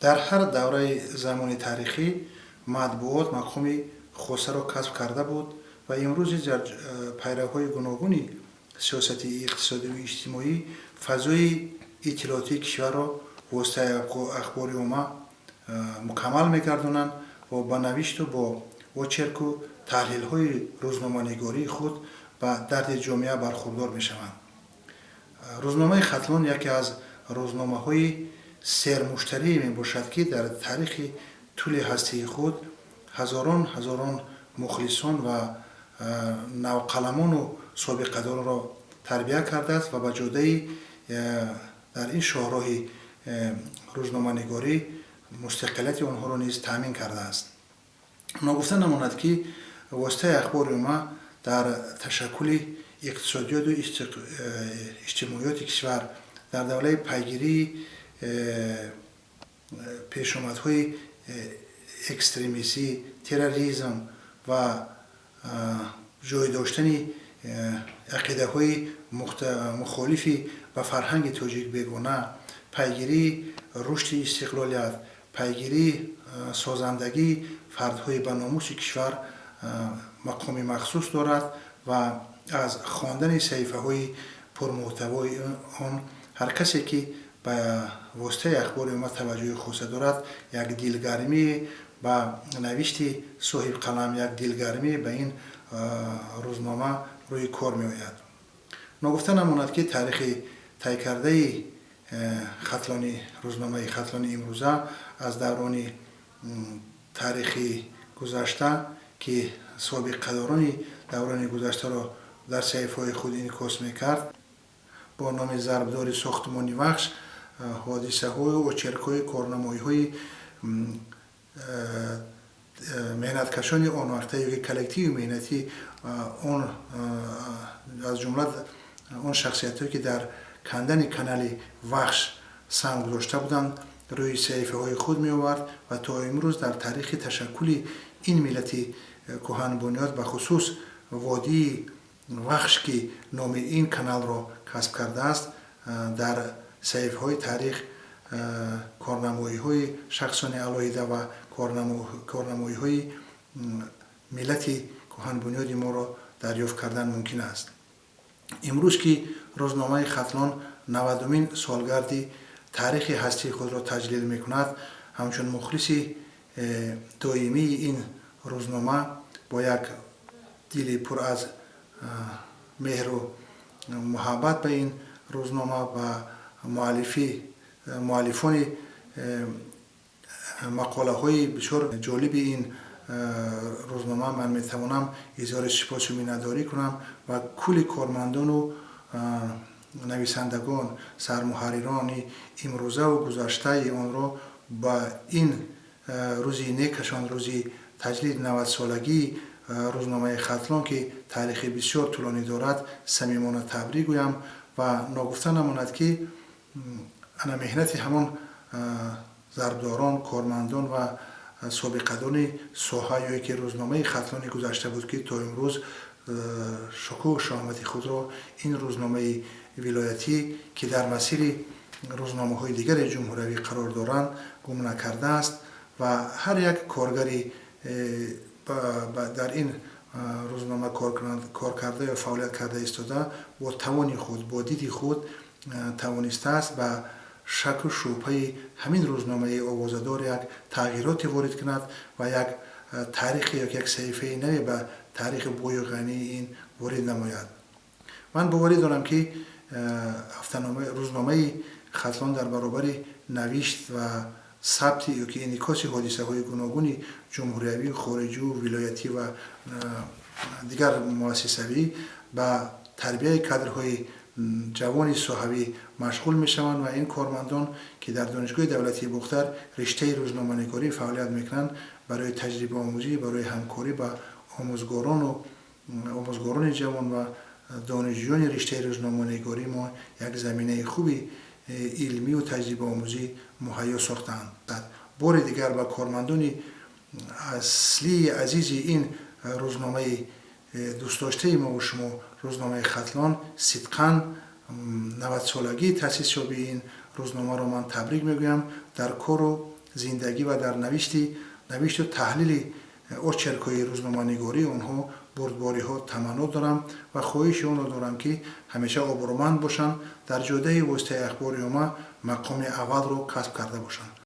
дар ҳар давраи замони тарихӣ матбуот мақоми хусаро касб карда буд ва имрӯзе дар пайравҳои гуногуни сиёсати иқтисодиву иҷтимоӣ фазои иттилоотии кишварро воситаи ахбори умма мукаммал мегардонанд ва ба навишту бо очерку таҳлилҳои рӯзноманигории худ ба дарди ҷомеа бархурдор мешаванд. рӯзномаи Хатлон яке аз рӯзномаҳои сермуштарие мебошад, ки дар таърихи тӯли ҳастии худ ҳазорон мухлисон ва навқаламону собиқадорро тарбия кардааст ва ба ҷодаи дар ин шоҳроҳи рӯзноманигорӣ мустақилияти онҳоро низ таъмин кардааст. ногуфта намонад, ки воситаи ахбори умма дар ташаккули иқтисодиёту иҷтимоиёти кишвар дар давраи пайгирии пешомадҳои экстремистӣ, терроризм ва ҷой доштани ақидаҳои мухолифи ба фарҳанги тоҷик бегона, пайгирии рушди истиқлолият, пайгирии созандагии фардҳои ба номуси кишвар мақоми махсус дорад ва аз хондани саҳифаҳои пурмуҳтавои он ҳар касе, ки ба воситаи ахбори умма таваҷҷӯҳи хоса дорад, як дилгармӣ ба навишти соҳибқалам, як дилгармӣ ба ин рӯзнома рӯи кор меояд. ногуфта намонад, ки таърихи тайкардаи рӯзномаи Хатлони имрӯза аз даврони таърихи гузашта, ки собиқадорони даврони гузаштаро дар саҳифаҳои худ инъикос мекард, бо номи зарбдори сохтмони вахш ҳодисаҳо, очеркҳои корнамоиҳои меҳнаткашони он вақта ки коллективи меҳнатӣ он аз ҷумла он шахсиятҳое, ки дар кандани канали вахш сам гузошта буданд, рӯи саҳифаҳои худ меовард ва то имрӯз дар таърихи ташаккули ин миллати кӯҳанбунёд, ба хусус водии вахш, ки номи ин каналро касб кардааст, дар саҳифаҳои таърих корнамоиҳои шахсони алоҳида ва корнамоиҳои миллати кӯҳанбунёди моро дарёфт кардан мумкин аст. имрӯз, ки рӯзномаи Хатлон 90-умин солгарди таърихи ҳастии худро таҷлил мекунад, ҳамчун мухлиси доимии ин рӯзнома бо як дили пур аз меҳру муҳаббат ба ин рӯзнома, ба муаллифони мақолаҳои бисёр ҷолиби ин рӯзнома ман метавонам изҳори сипосу миннатдорӣ кунам ва кулли кормандону нависандагон, сармуҳаррирони имрӯзаву гузаштаи онро ба ин рӯзи некашон, рӯзи таҷлили 90-солагии рӯзномаи Хатлон, ки таърихи бисёр тӯлонӣ дорад, самимона табрик гӯям ва ногуфта намонад, ки ана меҳнати ҳамон зарбдорон, кормандон ва собиқадорони соҳаёе, ки рӯзномаи Хатлони гузашта буд, ки то имрӯз шукӯҳу шоҳмати худро ин рӯзномаи вилоятӣ, ки дар масири рӯзномаҳои дигари ҷумҳуриявӣ қарор доранд, гум накардааст ва ҳар як коргари дар ин рӯзнома кор карда ё фаъолият карда истода, бо тавони худ, бо диди худ тавонистааст ба шаку шӯбҳаи ҳамин рӯзномаи овозадор як тағйироте ворид кунад ва як таърихи ё як саҳифаи наве ба таърихи бою ғании ин ворид намояд. ман боварӣ дорам, ки рӯзномаи Хатлон дар баробари навишт ва сабти ё ки инъикоси ҳодисаҳои гуногуни ҷумҳуриявӣ, хориҷиву вилоятӣ ва дигар муассисавӣ ба тарбияи кадрҳои ҷавони соҳавӣ машғул мешаванд ва ин кормандон, ки дар донишгоҳи давлатии Бухтар риштаи рӯзноманигорӣ фаъолият мекунанд, барои таҷрибаомӯзӣ, барои ҳамкорӣ ба омӯзгорони ҷавон ва донишҷӯёни риштаи рӯзноманигорӣ мо як заминаи хуби илмиву таҷрибаомӯзӣ муҳайё сохтаанд. бори дигар ба кормандони аслии азизи ин рӯзномаи дӯстдоштаи мову шумо, рӯзномаи Хатлон, сидқан 90-солагии таъсисёбии ин рӯзномаро ман табрик мегӯям. дар кору زندگی و در نوشت و تحلیل очеркҳои рӯзноманигории онҳо бурдбориҳо таманнӯ дорам ва хоҳиши онро дорам ки ҳамеша обрӯманд бошанд, дар ҷодаи воситаи ахбори омма мақоми аввалро касб карда бошанд.